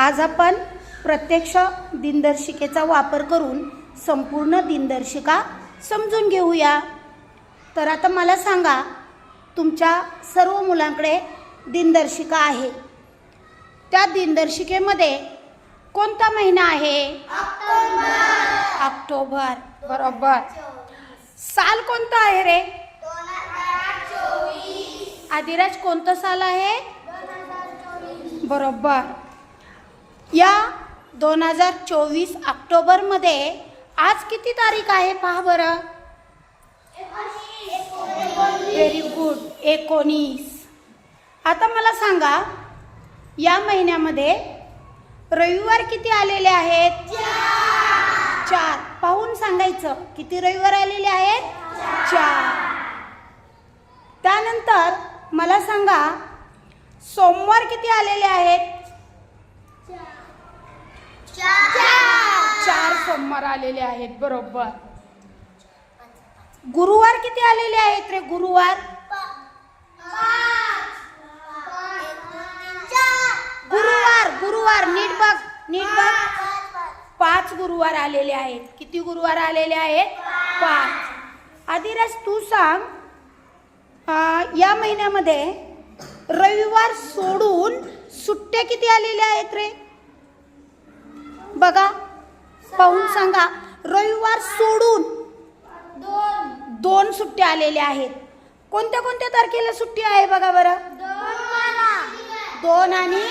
आज आपण प्रत्यक्ष दिनदर्शिकेचा वापर करून संपूर्ण दिनदर्शिका समजून घेऊया। तर आता मला सांगा, तुमच्या सर्व मुलांकडे दिनदर्शिका आहे। त्या दिनदर्शिकेमध्ये कोणता महिना आहे? ऑक्टोबर। बरोबर। साल कोणता आहे रे? 2024। आदिराज, कोणतं साल आहे? 2024। बरोबर। या 2024 ऑक्टोबरमध्ये आज किती तारीख आहे पहा बरं? Very good, 19। आता मला सांगा, या महिन्यामध्ये रविवार किती आलेले आहेत? 4। पाहून सांगायचं किती रविवार आलेले आहेत? 4। त्यानंतर मला सांगा, सोमवार किती आलेले आहेत? 4 सोमवार आलेले आहेत। बरोबर। गुरुवार किती आलेले आहेत रे? गुरुवार गुरुवार नीट बघ 5 गुरुवार आलेले आहेत। किती गुरुवार आलेले आहेत? 5। आदिराज, तू सांग, या महिन्यामध्ये रविवार सोडून सुट्ट्या किती आलेल्या आहेत रे? बघा, पाहून सांगा। रविवार सोडून 2 सुट्ट्या आलेल्या आहेत। कोणत्या कोणत्या तारखेला सुट्टी आहे बघा बरं? 2 आणि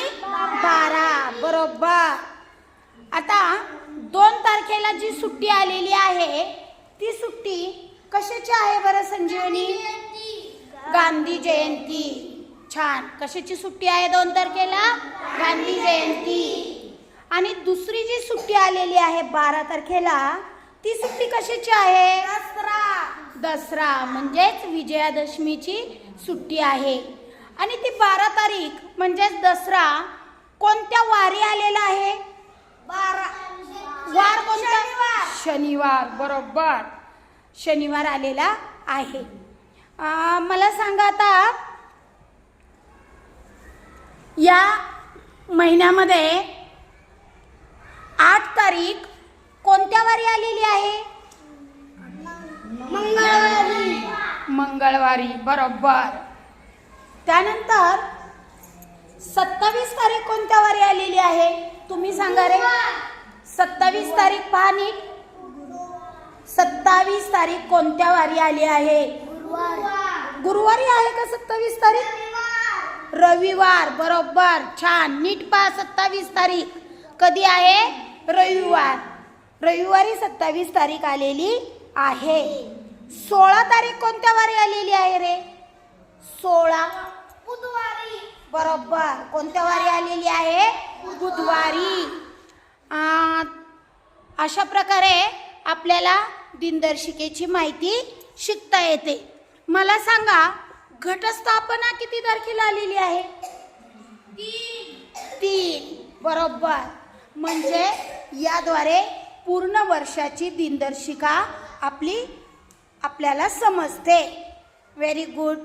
12। बरोबर। आता 2 तारखेला जी सुट्टी आलेली आहे ती सुट्टी कशाची आहे बरं संजीवनी? गांधी जयंती। छान। कशाची सुट्टी आहे 2 तारखेला? गांधी जयंती। आणि दुसरी जी सुट्टी आलेली आहे 12 तारखेला, ती सुट्टी कशाची आहे? दसरा म्हणजेच विजयादशमीची सुट्टी आहे। आणि ती 12 तारीख म्हणजेच दसरा कोणत्या वारी आलेला आहे? वार कोणता? शनिवार। बरोबर, शनिवार आलेला आहे। मला सांगा, आता या महिन्यामध्ये 8 तारीख कोणत्या वारी आलेली आहे? मंगळवारी। बरोबर। त्यानंतर 27 तारीख कोणत्या वारी आलेली आहे? तुम्ही सांगा रे। 27 तारीख पहा नीट। 27 तारीख कोणत्या वारी आली आहे? गुरुवारी आहे का 27 तारीख? रविवार। बरोबर, छान। नीट पहा, 27 तारीख कधी आहे? रविवार। रविवारी 27 तारीख आलेली आहे। 16 तारीख कोणत्या वारी आलेली आहे रे? 16 बुधवारी। बरोबर। कोणत्या वारी आलेली आहे? बुधवारी। अशा प्रकारे आपल्याला दिनदर्शिकेची माहिती शिकता येते। मला सांगा, घटस्थापना किती तारखेला आलेली आहे? 3। बरोबर। म्हणजे याद्वारे पूर्ण वर्षाची दिनदर्शिका आपल्याला समजते। Very good.